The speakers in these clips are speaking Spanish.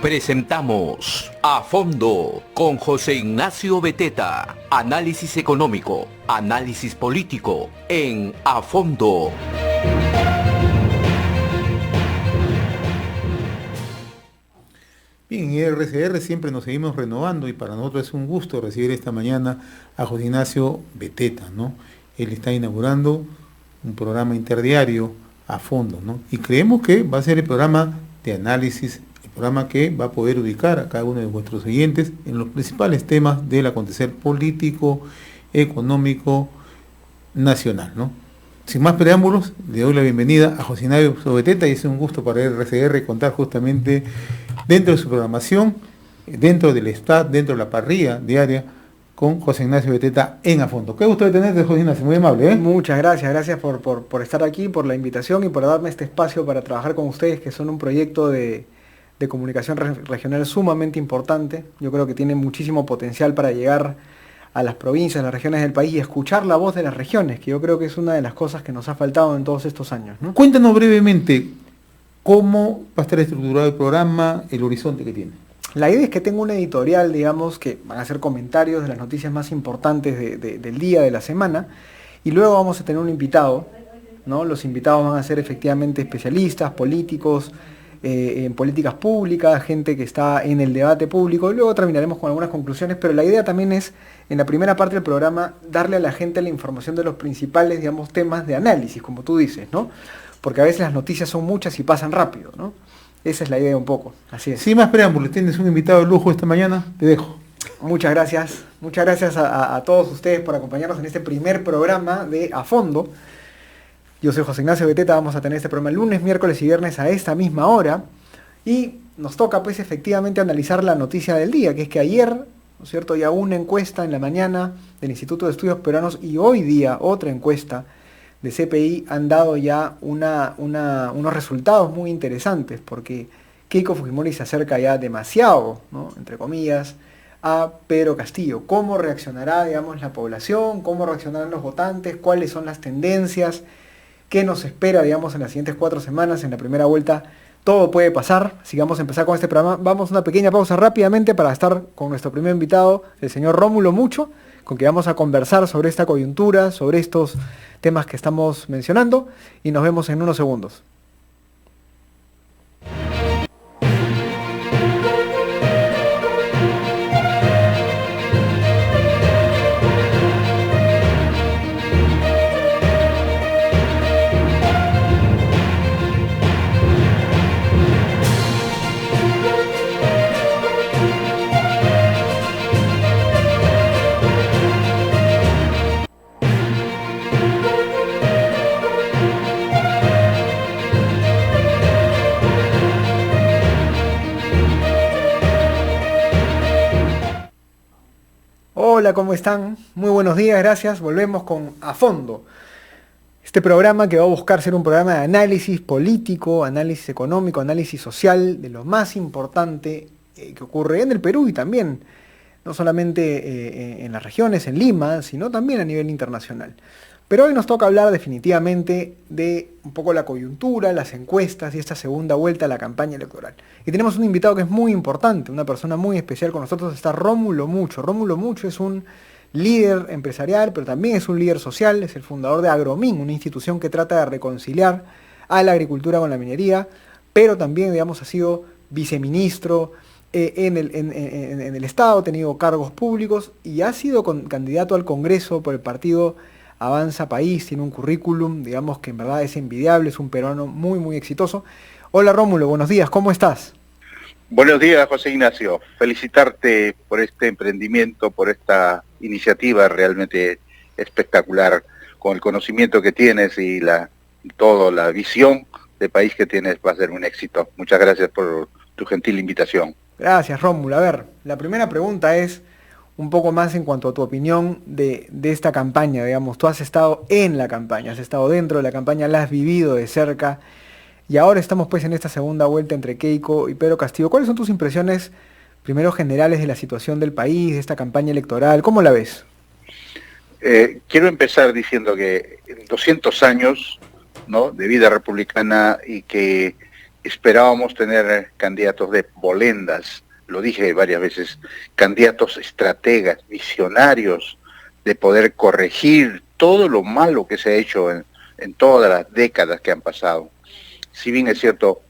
Presentamos A Fondo con José Ignacio Beteta. Análisis económico, análisis político en A Fondo. Bien, en RCR siempre nos seguimos renovando y para nosotros es un gusto recibir esta mañana a José Ignacio Beteta, ¿no? Él está inaugurando un programa interdiario A Fondo, ¿no? Y creemos que va a ser el programa de análisis, el programa que va a poder ubicar a cada uno de vuestros oyentes en los principales temas del acontecer político, económico, nacional, ¿no? Sin más preámbulos, le doy la bienvenida a José Ignacio Beteta y es un gusto para RCR contar justamente dentro de su programación, dentro del staff, dentro de la parrilla diaria, con José Ignacio Beteta en A Fondo. Qué gusto de tenerte, José Ignacio, muy amable, ¿eh? Muchas gracias por estar aquí, por la invitación y por darme este espacio para trabajar con ustedes, que son un proyecto de comunicación regional sumamente importante. Yo creo que tiene muchísimo potencial para llegar a las provincias, a las regiones del país y escuchar la voz de las regiones, que yo creo que es una de las cosas que nos ha faltado en todos estos años, ¿no? Cuéntanos brevemente cómo va a estar estructurado el programa, el horizonte que tiene. La idea es que tenga un editorial, digamos, que van a ser comentarios de las noticias más importantes del día, de la semana, y luego vamos a tener un invitado, ¿no? Los invitados van a ser efectivamente especialistas, políticos, en políticas públicas, gente que está en el debate público, y luego terminaremos con algunas conclusiones, pero la idea también es, en la primera parte del programa, darle a la gente la información de los principales, digamos, temas de análisis, como tú dices, ¿no? Porque a veces las noticias son muchas y pasan rápido, ¿no? Esa es la idea un poco, así es. Sin más preámbulos, tienes un invitado de lujo esta mañana, te dejo. Muchas gracias a todos ustedes por acompañarnos en este primer programa de A Fondo. Yo soy José Ignacio Beteta, vamos a tener este programa lunes, miércoles y viernes a esta misma hora. Y nos toca pues efectivamente analizar la noticia del día, que es que ayer, ¿no es cierto?, ya una encuesta en la mañana del Instituto de Estudios Peruanos y hoy día otra encuesta de CPI han dado ya unos resultados muy interesantes, porque Keiko Fujimori se acerca ya demasiado, ¿no?, entre comillas, a Pedro Castillo. ¿Cómo reaccionará, digamos, la población? ¿Cómo reaccionarán los votantes? ¿Cuáles son las tendencias? ¿Qué nos espera, digamos, en las siguientes 4 semanas, en la primera vuelta? Todo puede pasar, así que vamos a empezar con este programa. Vamos a una pequeña pausa rápidamente para estar con nuestro primer invitado, el señor Rómulo Mucho, con quien vamos a conversar sobre esta coyuntura, sobre estos temas que estamos mencionando, y nos vemos en unos segundos. Hola, ¿cómo están? Muy buenos días, gracias. Volvemos con A Fondo. Este programa que va a buscar ser un programa de análisis político, análisis económico, análisis social, de lo más importante que ocurre en el Perú y también, no solamente en las regiones, en Lima, sino también a nivel internacional. Pero hoy nos toca hablar definitivamente de un poco la coyuntura, las encuestas y esta segunda vuelta a la campaña electoral. Y tenemos un invitado que es muy importante, una persona muy especial con nosotros, está Rómulo Mucho. Rómulo Mucho es un líder empresarial, pero también es un líder social, es el fundador de Agromín, una institución que trata de reconciliar a la agricultura con la minería, pero también, digamos, ha sido viceministro en el Estado, ha tenido cargos públicos y ha sido candidato al Congreso por el partido Avanza País, tiene un currículum, digamos, que en verdad es envidiable, es un peruano muy, muy exitoso. Hola Rómulo, buenos días, ¿cómo estás? Buenos días, José Ignacio. Felicitarte por este emprendimiento, por esta iniciativa realmente espectacular, con el conocimiento que tienes y toda la visión de país que tienes, va a ser un éxito. Muchas gracias por tu gentil invitación. Gracias, Rómulo. A ver, la primera pregunta es un poco más en cuanto a tu opinión de esta campaña, digamos. Tú has estado en la campaña, has estado dentro de la campaña, la has vivido de cerca, y ahora estamos pues en esta segunda vuelta entre Keiko y Pedro Castillo. ¿Cuáles son tus impresiones, primero generales, de la situación del país, de esta campaña electoral? ¿Cómo la ves? Quiero empezar diciendo que en 200 años, ¿no?, de vida republicana y que esperábamos tener candidatos de volendas, lo dije varias veces, candidatos estrategas, visionarios, de poder corregir todo lo malo que se ha hecho en todas las décadas que han pasado. Si bien es cierto,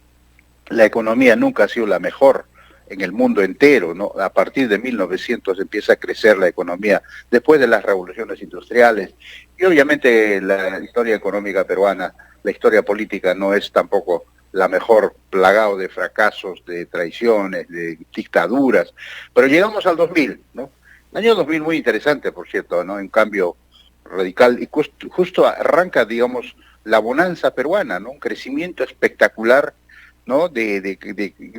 la economía nunca ha sido la mejor en el mundo entero, ¿no? A partir de 1900 empieza a crecer la economía, después de las revoluciones industriales, y obviamente la historia económica peruana, la historia política no es tampoco la mejor, plagado de fracasos, de traiciones, de dictaduras, pero llegamos al 2000, ¿no? El año 2000 muy interesante, por cierto, ¿no? Un cambio radical, y justo arranca, digamos, la bonanza peruana, ¿no? Un crecimiento espectacular, ¿no? De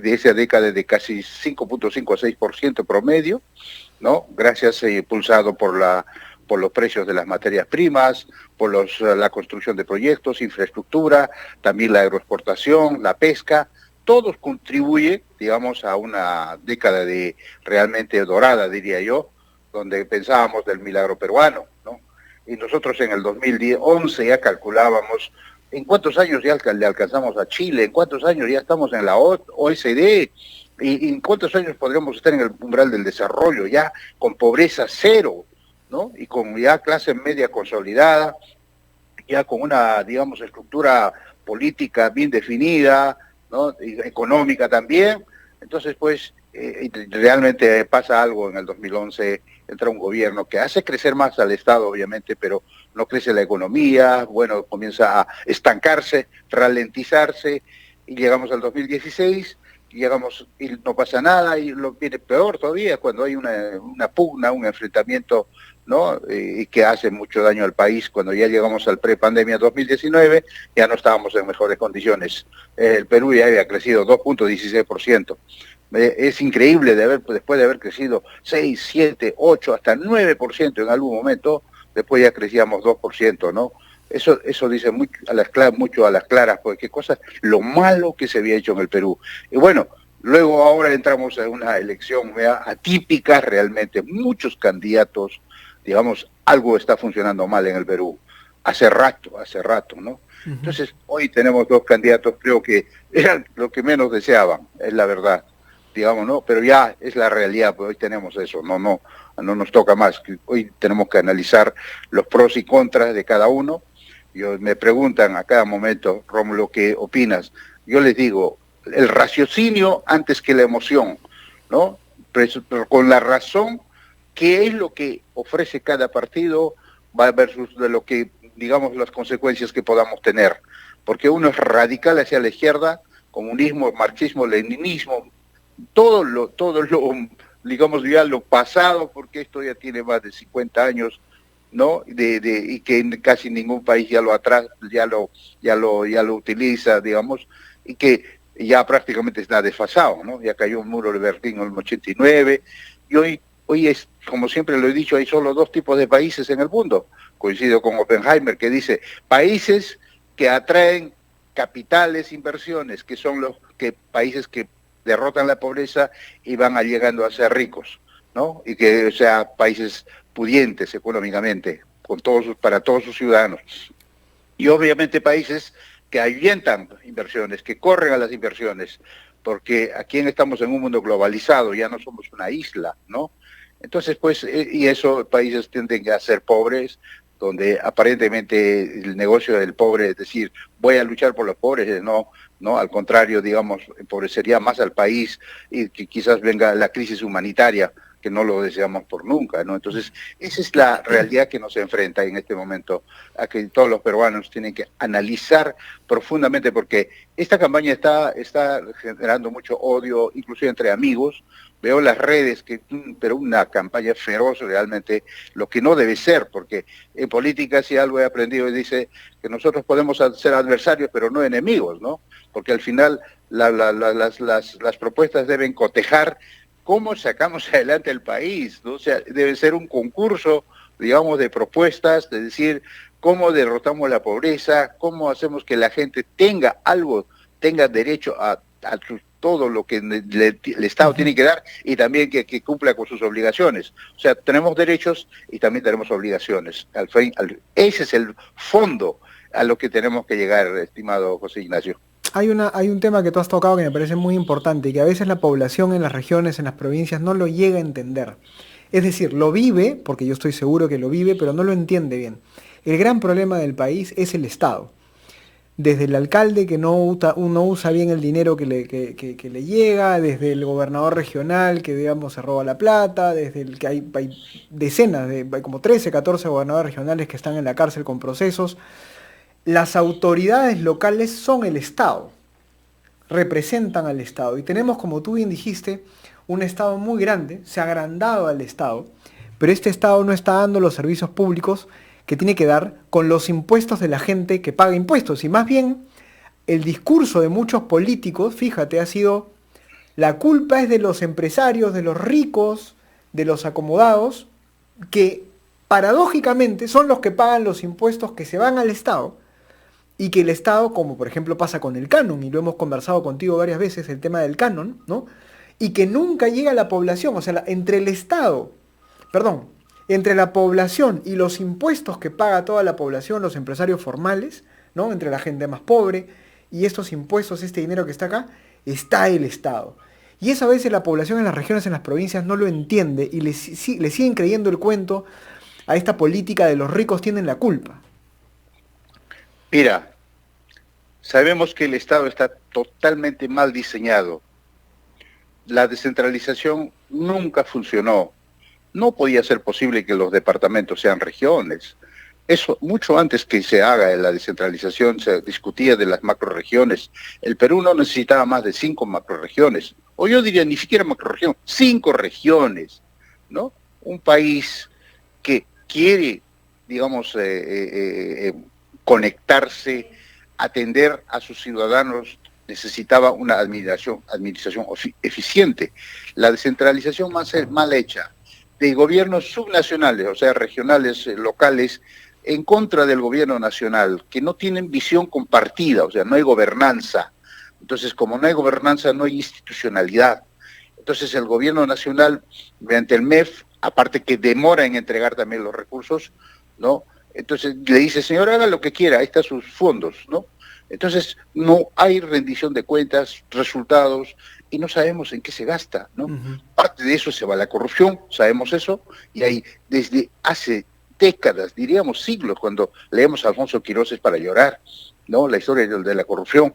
esa década de casi 5.5 a 6% promedio, ¿no? Gracias, impulsado por los precios de las materias primas, por la construcción de proyectos, infraestructura, también la agroexportación, la pesca, todos contribuye, digamos, a una década de realmente dorada, diría yo, donde pensábamos del milagro peruano, ¿no? Y nosotros en el 2011 ya calculábamos en cuántos años ya le alcanzamos a Chile, en cuántos años ya estamos en la OECD, y en cuántos años podríamos estar en el umbral del desarrollo, ya con pobreza cero, ¿no? Y con ya clase media consolidada, ya con una, digamos, estructura política bien definida, ¿no? Y económica también. Entonces, pues, realmente pasa algo en el 2011, entra un gobierno que hace crecer más al Estado, obviamente, pero no crece la economía, bueno, comienza a estancarse, ralentizarse, y llegamos al 2016, y no pasa nada, y lo viene peor todavía, cuando hay una pugna, un enfrentamiento, ¿no? Y que hace mucho daño al país. Cuando ya llegamos al pre-pandemia 2019, ya no estábamos en mejores condiciones. El Perú ya había crecido 2.16%. Es increíble después de haber crecido 6, 7, 8, hasta 9% en algún momento, después ya crecíamos 2%, ¿no? Eso dice mucho a las claras, porque cosas, lo malo que se había hecho en el Perú. Y bueno, luego ahora entramos en una elección atípica realmente, muchos candidatos, digamos, algo está funcionando mal en el Perú, hace rato, ¿no? Uh-huh. Entonces, hoy tenemos dos candidatos, creo que eran lo que menos deseaban, es la verdad, digamos, ¿no? Pero ya es la realidad, pues hoy tenemos eso, no nos toca más. Hoy tenemos que analizar los pros y contras de cada uno. Me preguntan a cada momento, Rómulo, ¿qué opinas? Yo les digo, el raciocinio antes que la emoción, ¿no? Pero con la razón, ¿qué es lo que ofrece cada partido versus de lo que, digamos, las consecuencias que podamos tener? Porque uno es radical hacia la izquierda, comunismo, marxismo, leninismo, todo lo digamos, ya lo pasado, porque esto ya tiene más de 50 años, ¿no? Y que en casi ningún país ya lo utiliza, digamos, y que ya prácticamente está desfasado, ¿no? Ya cayó un muro de Berlín en el 89, y hoy es, como siempre lo he dicho, hay solo dos tipos de países en el mundo. Coincido con Oppenheimer, que dice, países que atraen capitales, inversiones, que son países que derrotan la pobreza y van llegando a ser ricos, ¿no? Y que, o sea, países pudientes económicamente, para todos sus ciudadanos. Y obviamente países que ahuyentan inversiones, que corren a las inversiones, porque aquí estamos en un mundo globalizado, ya no somos una isla, ¿no? Entonces, pues, y esos países tienden a ser pobres, donde aparentemente el negocio del pobre es decir, voy a luchar por los pobres, no, al contrario, digamos, empobrecería más al país y que quizás venga la crisis humanitaria, que no lo deseamos por nunca, ¿no? Entonces, esa es la realidad que nos enfrenta en este momento, a que todos los peruanos tienen que analizar profundamente, porque esta campaña está generando mucho odio, inclusive entre amigos. Veo las redes, pero una campaña feroz realmente, lo que no debe ser, porque en política si algo he aprendido, dice que nosotros podemos ser adversarios, pero no enemigos, ¿no? Porque al final las propuestas deben cotejar cómo sacamos adelante el país, ¿no? O sea, debe ser un concurso, digamos, de propuestas, de decir cómo derrotamos la pobreza, cómo hacemos que la gente tenga derecho a todo lo que el Estado tiene que dar y también que cumpla con sus obligaciones. O sea, tenemos derechos y también tenemos obligaciones. Ese es el fondo a lo que tenemos que llegar, estimado José Ignacio. hay un tema que tú has tocado que me parece muy importante y que a veces la población en las regiones, en las provincias, no lo llega a entender. Es decir, lo vive, porque yo estoy seguro que lo vive, pero no lo entiende bien. El gran problema del país es el Estado. Desde el alcalde que no usa bien el dinero que le llega, desde el gobernador regional que, digamos, se roba la plata, desde el que hay decenas, hay como 13, 14 gobernadores regionales que están en la cárcel con procesos. Las autoridades locales son el Estado, representan al Estado. Y tenemos, como tú bien dijiste, un Estado muy grande, se ha agrandado al Estado, pero este Estado no está dando los servicios públicos que tiene que dar con los impuestos de la gente que paga impuestos. Y más bien, el discurso de muchos políticos, fíjate, ha sido: la culpa es de los empresarios, de los ricos, de los acomodados, que paradójicamente son los que pagan los impuestos que se van al Estado, y que el Estado, como por ejemplo pasa con el canon, y lo hemos conversado contigo varias veces, el tema del canon, ¿no? Y que nunca llega a la población, o sea, entre la población y los impuestos que paga toda la población, los empresarios formales, ¿no? Entre la gente más pobre y estos impuestos, este dinero que está acá, está el Estado. Y eso a veces la población en las regiones, en las provincias, no lo entiende y le siguen creyendo el cuento a esta política de los ricos tienen la culpa. Mira, sabemos que el Estado está totalmente mal diseñado. La descentralización nunca funcionó. No podía ser posible que los departamentos sean regiones. Eso, mucho antes que se haga la descentralización, se discutía de las macrorregiones. El Perú no necesitaba más de 5 macrorregiones. O yo diría, ni siquiera macrorregión, 5 regiones, ¿no? Un país que quiere, digamos, conectarse, atender a sus ciudadanos, necesitaba una administración eficiente. La descentralización mal hecha, de gobiernos subnacionales, o sea, regionales, locales, en contra del gobierno nacional, que no tienen visión compartida, o sea, no hay gobernanza. Entonces, como no hay gobernanza, no hay institucionalidad. Entonces, el gobierno nacional, mediante el MEF, aparte que demora en entregar también los recursos, ¿no? Entonces, le dice: señor, haga lo que quiera, ahí están sus fondos, ¿no? Entonces, no hay rendición de cuentas, resultados, y no sabemos en qué se gasta, ¿no? Parte de eso se va a la corrupción, sabemos eso, y ahí desde hace décadas, diríamos siglos, cuando leemos a Alfonso Quirós es para llorar, ¿no? La historia de la corrupción.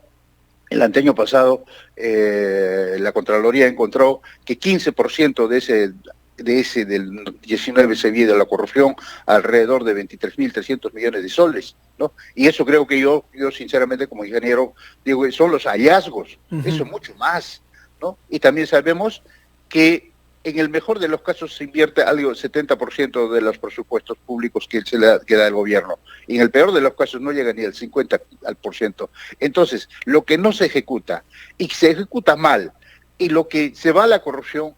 El año pasado, la Contraloría encontró que 15% del 19 se viene de la corrupción, alrededor de 23.300 millones de soles, ¿no? Y eso creo que yo sinceramente como ingeniero digo, son los hallazgos, eso mucho más, ¿no? Y también sabemos que en el mejor de los casos se invierte algo, 70% de los presupuestos públicos que da el gobierno, y en el peor de los casos no llega ni al 50%. Entonces, lo que no se ejecuta, y se ejecuta mal, y lo que se va a la corrupción,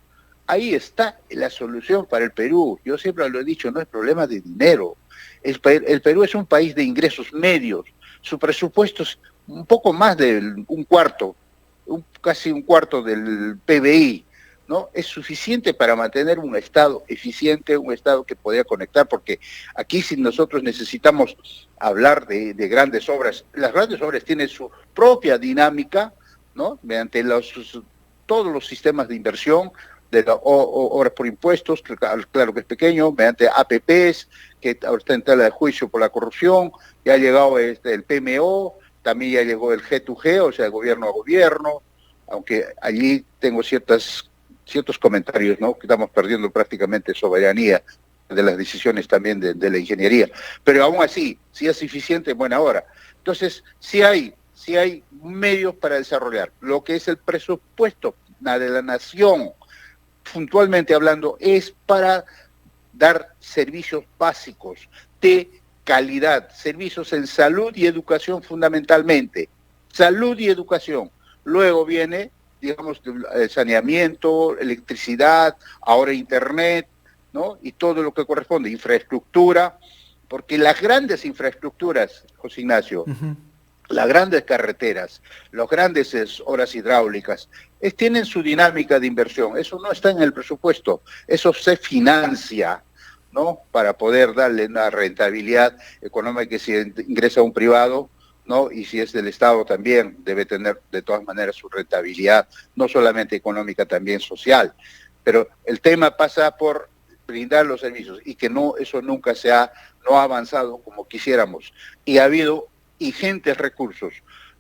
ahí está la solución para el Perú. Yo siempre lo he dicho, no es problema de dinero. El Perú es un país de ingresos medios. Su presupuesto es un poco más de un cuarto, casi un cuarto del PBI, ¿no? Es suficiente para mantener un Estado eficiente, un Estado que podía conectar, porque aquí si nosotros necesitamos hablar de grandes obras, las grandes obras tienen su propia dinámica, ¿no? Mediante todos los sistemas de inversión, de obras por impuestos, claro que es pequeño, mediante APPs, que ahora está en tela de juicio por la corrupción, ya ha llegado el PMO, también ya llegó el G2G, o sea, gobierno a gobierno, aunque allí tengo ciertos comentarios, ¿no? Que estamos perdiendo prácticamente soberanía de las decisiones también de la ingeniería. Pero aún así, si es eficiente, en buena hora. Entonces, sí hay medios para desarrollar. Lo que es el presupuesto de la nación, puntualmente hablando, es para dar servicios básicos de calidad, servicios en salud y educación fundamentalmente, salud y educación. Luego viene, digamos, saneamiento, electricidad, ahora internet, ¿no? Y todo lo que corresponde, infraestructura, porque las grandes infraestructuras, José Ignacio, las grandes carreteras, las grandes obras hidráulicas, tienen su dinámica de inversión. Eso no está en el presupuesto, eso se financia, ¿no? Para poder darle una rentabilidad económica que si ingresa un privado, ¿no? Y si es del Estado también debe tener de todas maneras su rentabilidad, no solamente económica, también social. Pero el tema pasa por brindar los servicios y que no, eso nunca no ha avanzado como quisiéramos. Y ha habido ingentes recursos.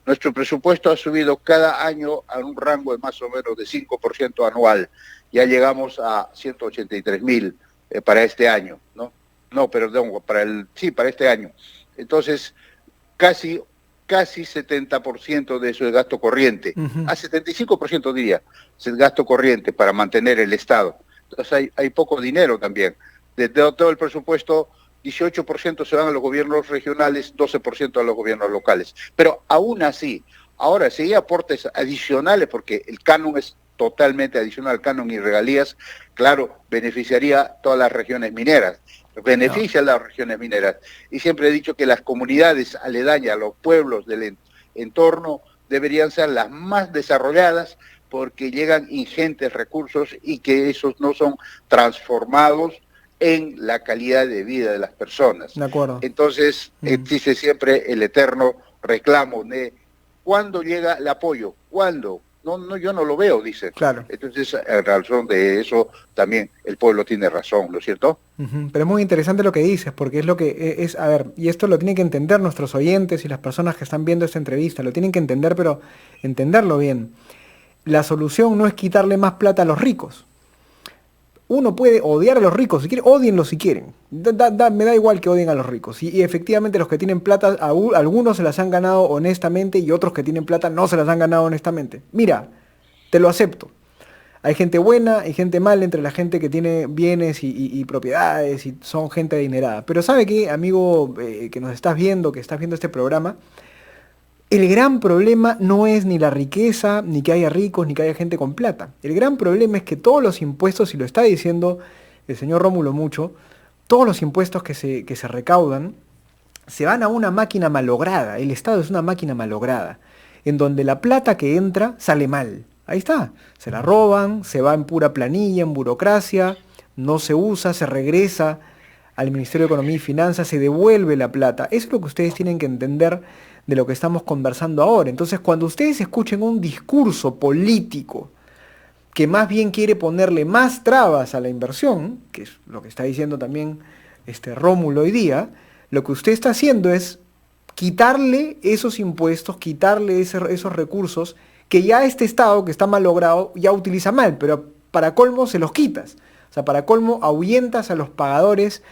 Nuestro presupuesto ha subido cada año a un rango de más o menos de 5% anual. Ya llegamos a 183.000 para este año, ¿no? No, perdón, para este año. Entonces, casi 70% de eso es gasto corriente. A 75% diría, es gasto corriente para mantener el Estado. Entonces hay poco dinero también. De todo el presupuesto, 18% se van a los gobiernos regionales, 12% a los gobiernos locales. Pero aún así, ahora si hay aportes adicionales, porque el canon es totalmente adicional, canon y regalías, claro, beneficiaría a todas las regiones mineras, beneficia a las regiones mineras. Y siempre he dicho que las comunidades aledañas, los pueblos del entorno, deberían ser las más desarrolladas porque llegan ingentes recursos y que esos no son transformados en la calidad de vida de las personas. De acuerdo. Entonces, existe siempre el eterno reclamo de ¿cuándo llega el apoyo? ¿Cuándo? No, yo no lo veo, dice. Claro. Entonces, en razón de eso, también el pueblo tiene razón, ¿no es cierto? Pero es muy interesante lo que dices, porque es lo que es, a ver, y esto lo tienen que entender nuestros oyentes y las personas que están viendo esta entrevista, lo tienen que entender, pero entenderlo bien. La solución no es quitarle más plata a los ricos. Uno puede odiar a los ricos, si quieren, odienlos si quieren. Me da igual que odien a los ricos. Y efectivamente los que tienen plata, algunos se las han ganado honestamente y otros que tienen plata no se las han ganado honestamente. Mira, te lo acepto. Hay gente buena y gente mala entre la gente que tiene bienes y propiedades y son gente adinerada. Pero ¿sabe qué, amigo que nos estás viendo, que estás viendo este programa? El gran problema no es ni la riqueza, ni que haya ricos, ni que haya gente con plata. El gran problema es que todos los impuestos, y lo está diciendo el señor Rómulo mucho, todos los impuestos que se recaudan se van a una máquina malograda. El Estado es una máquina malograda, en donde la plata que entra sale mal. Ahí está, se la roban, se va en pura planilla, en burocracia, no se usa, se regresa al Ministerio de Economía y Finanzas, se devuelve la plata. Eso es lo que ustedes tienen que entender de lo que estamos conversando ahora. Entonces, cuando ustedes escuchen un discurso político que más bien quiere ponerle más trabas a la inversión, que es lo que está diciendo también Rómulo hoy día, lo que usted está haciendo es quitarle esos impuestos, quitarle esos recursos que ya este Estado, que está mal logrado, ya utiliza mal, pero para colmo se los quitas. O sea, para colmo ahuyentas a los pagadores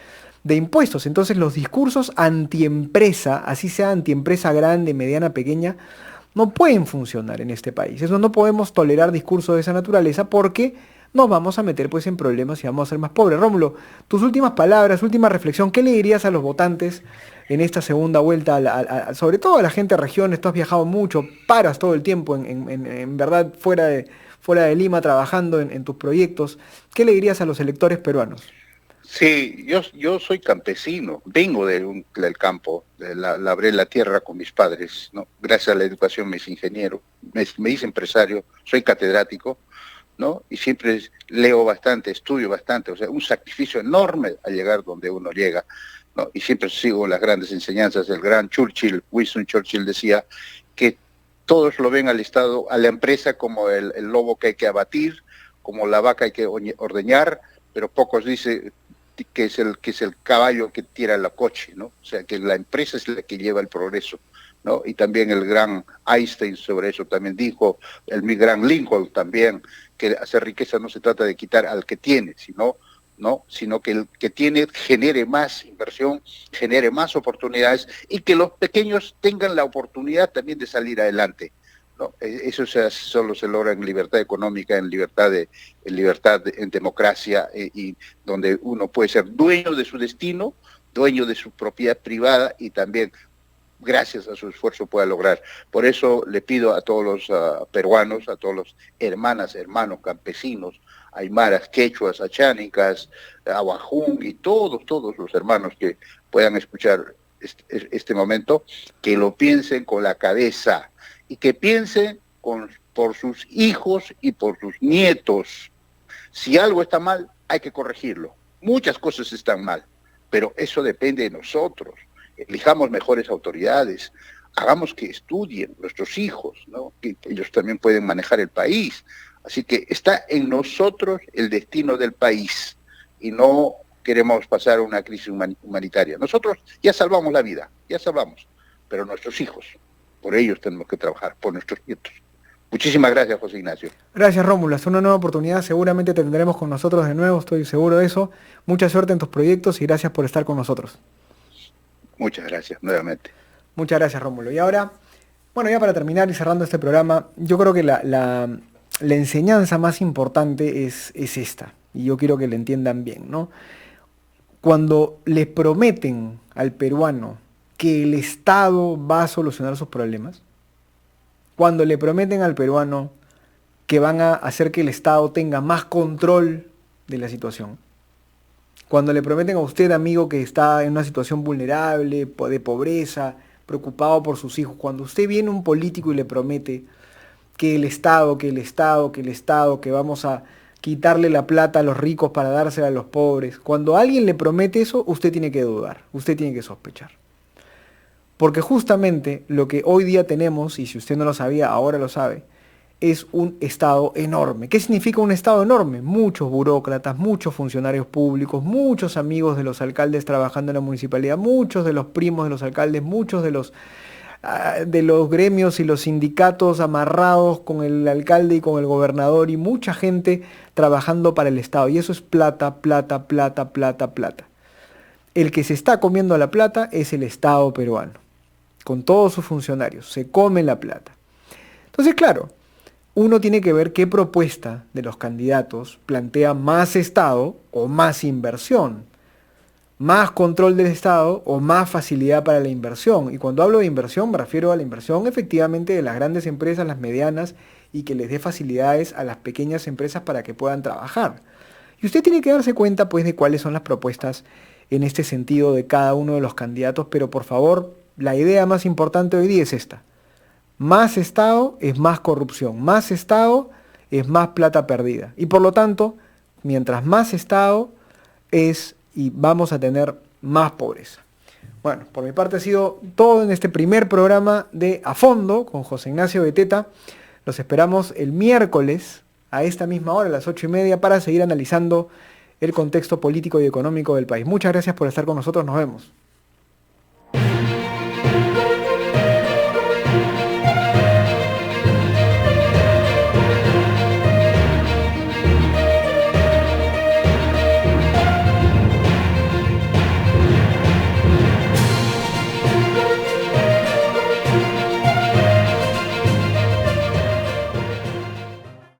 de impuestos. Entonces los discursos antiempresa, así sea antiempresa grande, mediana, pequeña, no pueden funcionar en este país. Eso no podemos tolerar discursos de esa naturaleza porque nos vamos a meter pues en problemas y vamos a ser más pobres. Rómulo, tus últimas palabras, última reflexión, ¿qué le dirías a los votantes en esta segunda vuelta, sobre todo a la gente de regiones? Tú has viajado mucho, paras todo el tiempo en verdad fuera de Lima trabajando en tus proyectos. ¿Qué le dirías a los electores peruanos? Sí, yo soy campesino, vengo del campo, labré la tierra con mis padres, ¿no? Gracias a la educación me hice ingeniero, me hice empresario, soy catedrático, ¿no? Y siempre leo bastante, estudio bastante, o sea, un sacrificio enorme al llegar donde uno llega, ¿no? Y siempre sigo las grandes enseñanzas del gran Churchill. Winston Churchill decía que todos lo ven al Estado, a la empresa como el lobo que hay que abatir, como la vaca hay que ordeñar, pero pocos dicen que es el caballo que tira la coche, ¿no? O sea, que la empresa es la que lleva el progreso, ¿no? Y también el gran Einstein sobre eso también dijo, el gran Lincoln también, que hacer riqueza no se trata de quitar al que tiene, sino que el que tiene genere más inversión, genere más oportunidades y que los pequeños tengan la oportunidad también de salir adelante, ¿no? Eso solo se logra en libertad económica, en libertad en democracia, y donde uno puede ser dueño de su destino, dueño de su propiedad privada y también gracias a su esfuerzo pueda lograr. Por eso le pido a todos los peruanos, a todos los hermanos, campesinos, aymaras, quechuas, achánicas, aguajún y todos los hermanos que puedan escuchar este momento, que lo piensen con la cabeza y que piensen por sus hijos y por sus nietos. Si algo está mal, hay que corregirlo. Muchas cosas están mal, pero eso depende de nosotros. Elijamos mejores autoridades, hagamos que estudien nuestros hijos, ¿no? Que ellos también pueden manejar el país. Así que está en nosotros el destino del país y no queremos pasar una crisis humanitaria. Nosotros ya salvamos la vida, ya salvamos, pero nuestros hijos, por ellos tenemos que trabajar, por nuestros nietos. Muchísimas gracias, José Ignacio. Gracias, Rómulo. Es una nueva oportunidad. Seguramente te tendremos con nosotros de nuevo, estoy seguro de eso. Mucha suerte en tus proyectos y gracias por estar con nosotros. Muchas gracias, nuevamente. Muchas gracias, Rómulo. Y ahora, bueno, ya para terminar y cerrando este programa, yo creo que la enseñanza más importante es esta, y yo quiero que la entiendan bien, ¿no? Cuando le prometen al peruano que el Estado va a solucionar sus problemas, cuando le prometen al peruano que van a hacer que el Estado tenga más control de la situación, cuando le prometen a usted, amigo, que está en una situación vulnerable, de pobreza, preocupado por sus hijos, cuando usted viene a un político y le promete que el Estado, que vamos a quitarle la plata a los ricos para dársela a los pobres, cuando alguien le promete eso, usted tiene que dudar, usted tiene que sospechar. Porque justamente lo que hoy día tenemos, y si usted no lo sabía, ahora lo sabe, es un Estado enorme. ¿Qué significa un Estado enorme? Muchos burócratas, muchos funcionarios públicos, muchos amigos de los alcaldes trabajando en la municipalidad, muchos de los primos de los alcaldes, muchos de los gremios y los sindicatos amarrados con el alcalde y con el gobernador y mucha gente trabajando para el Estado. Y eso es plata, plata, plata, plata, plata. El que se está comiendo la plata es el Estado peruano, con todos sus funcionarios. Se come la plata. Entonces, claro, uno tiene que ver qué propuesta de los candidatos plantea más Estado o más inversión, más control del Estado o más facilidad para la inversión. Y cuando hablo de inversión me refiero a la inversión efectivamente de las grandes empresas, las medianas, y que les dé facilidades a las pequeñas empresas para que puedan trabajar. Y usted tiene que darse cuenta pues de cuáles son las propuestas en este sentido de cada uno de los candidatos, pero por favor, la idea más importante hoy día es esta. Más Estado es más corrupción, más Estado es más plata perdida. Y por lo tanto, mientras más Estado es y vamos a tener más pobreza. Bueno, por mi parte ha sido todo en este primer programa de A Fondo con José Ignacio Beteta. Los esperamos el miércoles a esta misma hora, a las 8:30, para seguir analizando el contexto político y económico del país. Muchas gracias por estar con nosotros, nos vemos.